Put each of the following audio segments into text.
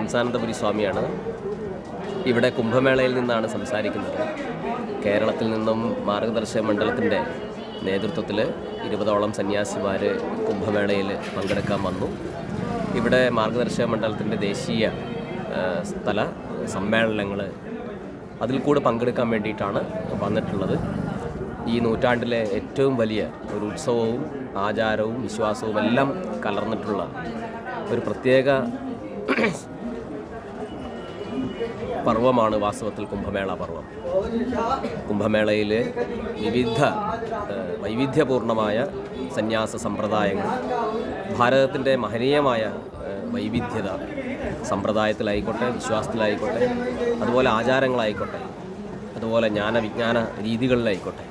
ഹംസാനന്ദപുരി സ്വാമിയാണ്. ഇവിടെ കുംഭമേളയിൽ നിന്നാണ് സംസാരിക്കുന്നത്. കേരളത്തിൽ നിന്നും മാർഗദർശക മണ്ഡലത്തിൻ്റെ നേതൃത്വത്തിൽ 20ഓളം സന്യാസിമാർ കുംഭമേളയിൽ പങ്കെടുക്കാൻ വന്നു. ഇവിടെ മാർഗദർശക മണ്ഡലത്തിൻ്റെ ദേശീയ സ്ഥല സമ്മേളനങ്ങൾ അതിൽ കൂടെ പങ്കെടുക്കാൻ വേണ്ടിയിട്ടാണ് വന്നിട്ടുള്ളത്. ഈ നൂറ്റാണ്ടിലെ ഏറ്റവും വലിയ ഒരു ഉത്സവവും ആചാരവും വിശ്വാസവും എല്ലാം കലർന്നിട്ടുള്ള ഒരു പ്രത്യേക പർവ്വമാണ് വാസ്തവത്തിൽ കുംഭമേള പർവ്വം. കുംഭമേളയിൽ വിവിധ വൈവിധ്യപൂർണമായ സന്യാസ സമ്പ്രദായങ്ങൾ, ഭാരതത്തിൻ്റെ മഹനീയമായ വൈവിധ്യത സമ്പ്രദായത്തിലായിക്കോട്ടെ, വിശ്വാസത്തിലായിക്കോട്ടെ, അതുപോലെ ആചാരങ്ങളായിക്കോട്ടെ, അതുപോലെ ജ്ഞാനവിജ്ഞാന രീതികളിലായിക്കോട്ടെ,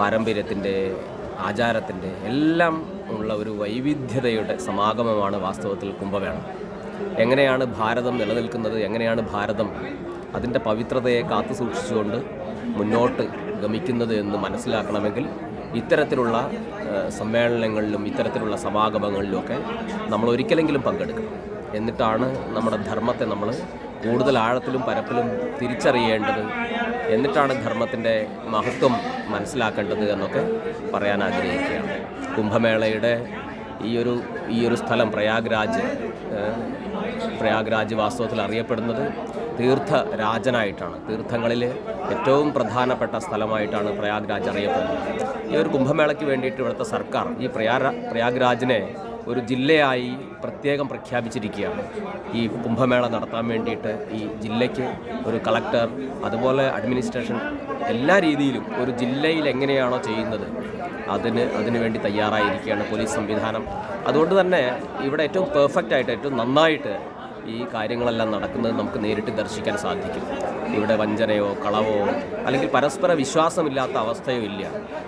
പാരമ്പര്യത്തിൻ്റെ ആചാരത്തിൻ്റെ എല്ലാം ഉള്ള ഒരു വൈവിധ്യതയുടെ സമാഗമമാണ് വാസ്തവത്തിൽ കുംഭമേള. എങ്ങനെയാണ് ഭാരതം നിലനിൽക്കുന്നത്, എങ്ങനെയാണ് ഭാരതം അതിൻ്റെ പവിത്രതയെ കാത്തു സൂക്ഷിച്ചുകൊണ്ട് മുന്നോട്ട് ഗമിക്കുന്നത് എന്ന് മനസ്സിലാക്കണമെങ്കിൽ ഇത്തരത്തിലുള്ള സമ്മേളനങ്ങളിലും ഇത്തരത്തിലുള്ള സമാഗമങ്ങളിലുമൊക്കെ നമ്മൾ ഒരിക്കലെങ്കിലും പങ്കെടുക്കണം. എന്നിട്ടാണ് നമ്മുടെ ധർമ്മത്തെ നമ്മൾ കൂടുതൽ ആഴത്തിലും പരപ്പിലും തിരിച്ചറിയേണ്ടത്, എന്നിട്ടാണ് ധർമ്മത്തിൻ്റെ മഹത്വം മനസ്സിലാക്കേണ്ടത് എന്നൊക്കെ പറയാൻ ആഗ്രഹിക്കുകയാണ്. കുംഭമേളയുടെ ഈ ഒരു സ്ഥലം പ്രയാഗ്രാജ് വാസ്തവത്തിൽ അറിയപ്പെടുന്നത് തീർത്ഥരാജനായിട്ടാണ്. തീർത്ഥങ്ങളിൽ ഏറ്റവും പ്രധാനപ്പെട്ട സ്ഥലമായിട്ടാണ് പ്രയാഗ്രാജ് അറിയപ്പെടുന്നത്. ഈ ഒരു കുംഭമേളയ്ക്ക് വേണ്ടിയിട്ട് ഇവിടുത്തെ സർക്കാർ ഈ പ്രയാഗ്രാജിനെ ഒരു ജില്ലയായി പ്രത്യേകം പ്രഖ്യാപിച്ചിരിക്കുകയാണ്. ഈ കുംഭമേള നടത്താൻ വേണ്ടിയിട്ട് ഈ ജില്ലയ്ക്ക് ഒരു കളക്ടർ, അതുപോലെ അഡ്മിനിസ്ട്രേഷൻ, എല്ലാ രീതിയിലും ഒരു ജില്ലയിൽ എങ്ങനെയാണോ ചെയ്യുന്നത് അതിനു വേണ്ടി തയ്യാറായിരിക്കുകയാണ് പോലീസ് സംവിധാനം. അതുകൊണ്ട് തന്നെ ഇവിടെ ഏറ്റവും പെർഫെക്റ്റായിട്ട്, ഏറ്റവും നന്നായിട്ട് ഈ കാര്യങ്ങളെല്ലാം നടക്കുന്നത് നമുക്ക് നേരിട്ട് ദർശിക്കാൻ സാധിക്കും. ഇവിടെ വഞ്ചനയോ കളവോ അല്ലെങ്കിൽ പരസ്പര വിശ്വാസമില്ലാത്ത അവസ്ഥയോ ഇല്ല.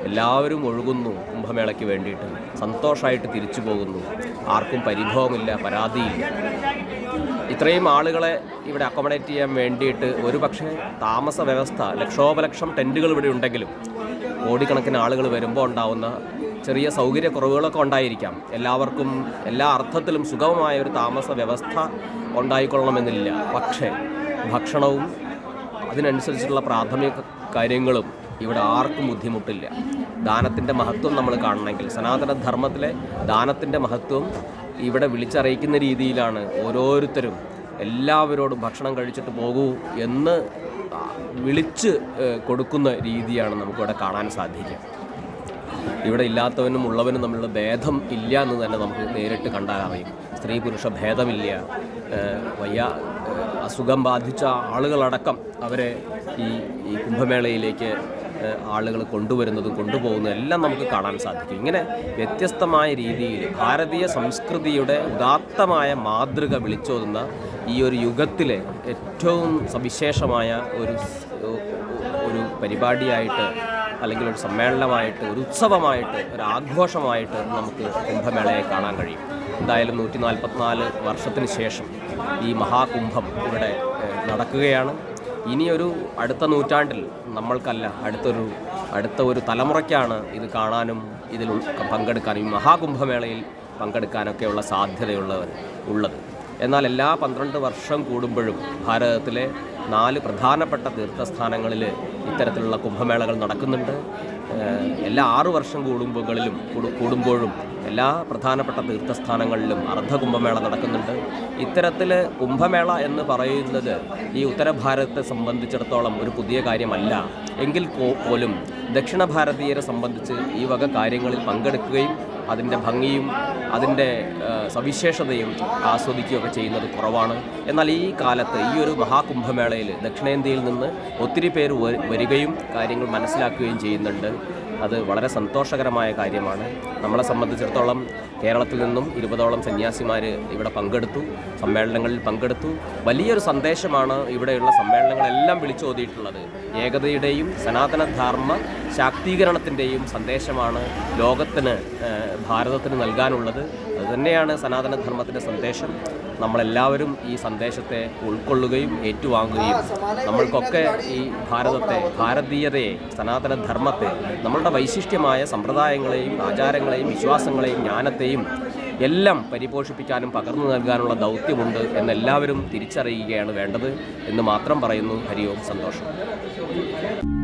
എല്ലാവരും ഒഴുകുന്നു കുംഭമേളയ്ക്ക് വേണ്ടിയിട്ട്, സന്തോഷമായിട്ട് തിരിച്ചു പോകുന്നു. ആർക്കും പരിഭവമില്ല, പരാതിയില്ല. ഇത്രയും ആളുകളെ ഇവിടെ അക്കോമഡേറ്റ് ചെയ്യാൻ വേണ്ടിയിട്ട് ഒരു പക്ഷേ താമസ വ്യവസ്ഥ, ലക്ഷോപലക്ഷം ടെൻറ്റുകൾ ഇവിടെ ഉണ്ടെങ്കിലും കോടിക്കണക്കിന് ആളുകൾ വരുമ്പോൾ ഉണ്ടാവുന്ന ചെറിയ സൗകര്യക്കുറവുകളൊക്കെ ഉണ്ടായിരിക്കാം. എല്ലാവർക്കും എല്ലാ അർത്ഥത്തിലും സുഗമമായ ഒരു താമസ വ്യവസ്ഥ ഉണ്ടായിക്കൊള്ളണമെന്നില്ല. പക്ഷേ ഭക്ഷണവും അതിനനുസരിച്ചുള്ള പ്രാഥമിക കാര്യങ്ങളും ഇവിടെ ആർക്കും ബുദ്ധിമുട്ടില്ല. ദാനത്തിൻ്റെ മഹത്വം നമ്മൾ കാണണമെങ്കിൽ, സനാതനധർമ്മത്തിലെ ദാനത്തിൻ്റെ മഹത്വം ഇവിടെ വിളിച്ചറിയിക്കുന്ന രീതിയിലാണ് ഓരോരുത്തരും എല്ലാവരോടും ഭക്ഷണം കഴിച്ചിട്ട് പോകൂ എന്ന് വിളിച്ച് കൊടുക്കുന്ന രീതിയാണ് നമുക്കിവിടെ കാണാൻ സാധിക്കുക. ഇവിടെ ഇല്ലാത്തവനും ഉള്ളവനും തമ്മിലുള്ള ഭേദം ഇല്ല എന്ന് തന്നെ നമുക്ക് നേരിട്ട് കണ്ടാൽ അറിയും. സ്ത്രീ പുരുഷ ഭേദമില്ല. അസുഖം ബാധിച്ച ആളുകളടക്കം അവരെ ഈ കുംഭമേളയിലേക്ക് ആളുകൾ കൊണ്ടുവരുന്നതും കൊണ്ടുപോകുന്നതും എല്ലാം നമുക്ക് കാണാൻ സാധിക്കും. ഇങ്ങനെ വ്യത്യസ്തമായ രീതിയിൽ ഭാരതീയ സംസ്കൃതിയുടെ ഉദാത്തമായ മാതൃക വിളിച്ചോതുന്ന ഈ ഒരു യുഗത്തിലെ ഏറ്റവും സവിശേഷമായ ഒരു പരിപാടിയായിട്ട്, അല്ലെങ്കിൽ ഒരു സമ്മേളനമായിട്ട്, ഒരു ഉത്സവമായിട്ട്, ഒരു ആഘോഷമായിട്ട് നമുക്ക് കുംഭമേളയെ കാണാൻ കഴിയും. എന്തായാലും 144 വർഷത്തിന് ശേഷം ഈ മഹാകുംഭം ഇവിടെ നടക്കുകയാണ്. ഇനിയൊരു അടുത്ത നൂറ്റാണ്ടിൽ നമ്മൾക്കല്ല, അടുത്ത ഒരു തലമുറയ്ക്കാണ് ഇത് കാണാനും ഇതിൽ പങ്കെടുക്കാനും, ഈ മഹാകുംഭമേളയിൽ പങ്കെടുക്കാനൊക്കെയുള്ള സാധ്യതയുള്ളത്. എന്നാൽ എല്ലാ 12 വർഷം കൂടുമ്പോഴും ഭാരതത്തിലെ 4 പ്രധാനപ്പെട്ട തീർത്ഥസ്ഥാനങ്ങളിൽ ഇത്തരത്തിലുള്ള കുംഭമേളകൾ നടക്കുന്നുണ്ട്. എല്ലാ 6 വർഷം കൂടുമ്പോഴും എല്ലാ പ്രധാനപ്പെട്ട തീർത്ഥസ്ഥാനങ്ങളിലും അർദ്ധകുംഭമേള നടക്കുന്നുണ്ട്. ഇത്തരത്തിൽ കുംഭമേള എന്ന് പറയുന്നത് ഈ ഉത്തരഭാരതത്തെ സംബന്ധിച്ചിടത്തോളം ഒരു പുതിയ കാര്യമല്ല. എങ്കിൽ പോലും ദക്ഷിണ ഭാരതീയരെ സംബന്ധിച്ച് ഈ വക കാര്യങ്ങളിൽ പങ്കെടുക്കുകയും അതിൻ്റെ ഭംഗിയും അതിൻ്റെ സവിശേഷതയും ആസ്വദിക്കുകയൊക്കെ ചെയ്യുന്നത് കുറവാണ്. എന്നാൽ ഈ കാലത്ത് ഈ ഒരു മഹാകുംഭമേളയിൽ ദക്ഷിണേന്ത്യയിൽ നിന്ന് ഒത്തിരി പേര് വരികയും കാര്യങ്ങൾ മനസ്സിലാക്കുകയും ചെയ്യുന്നുണ്ട്. അത് വളരെ സന്തോഷകരമായ കാര്യമാണ്. നമ്മളെ സംബന്ധിച്ചിടത്തോളം കേരളത്തിൽ നിന്നും 20ഓളം സന്യാസിമാർ ഇവിടെ സമ്മേളനങ്ങളിൽ പങ്കെടുത്തു. വലിയൊരു സന്ദേശമാണ് ഇവിടെയുള്ള സമ്മേളനങ്ങളെല്ലാം വിളിച്ചോതിയിട്ടുള്ളത്. ഏകതയുടെയും സനാതനധർമ്മ ശാക്തീകരണത്തിൻ്റെയും സന്ദേശമാണ് ലോകത്തിന്, ഭാരതത്തിന് നൽകാനുള്ളത്. അതുതന്നെയാണ് സനാതനധർമ്മത്തിൻ്റെ സന്ദേശം. നമ്മളെല്ലാവരും ഈ സന്ദേശത്തെ ഉൾക്കൊള്ളുകയും ഏറ്റുവാങ്ങുകയും നമ്മൾക്കൊക്കെ ഈ ഭാരതത്തെ, ഭാരതീയതയെ, സനാതനധർമ്മത്തെ, നമ്മളുടെ വൈശിഷ്ട്യമായ സമ്പ്രദായങ്ങളെയും ആചാരങ്ങളെയും വിശ്വാസങ്ങളെയും ജ്ഞാനത്തെയും എല്ലാം പരിപോഷിപ്പിക്കാനും പകർന്നു നൽകാനുള്ള ദൗത്യമുണ്ട് എന്നെല്ലാവരും തിരിച്ചറിയുകയാണ് വേണ്ടത് എന്ന് മാത്രം പറയുന്നു. ഹരി ഓം, സന്തോഷം.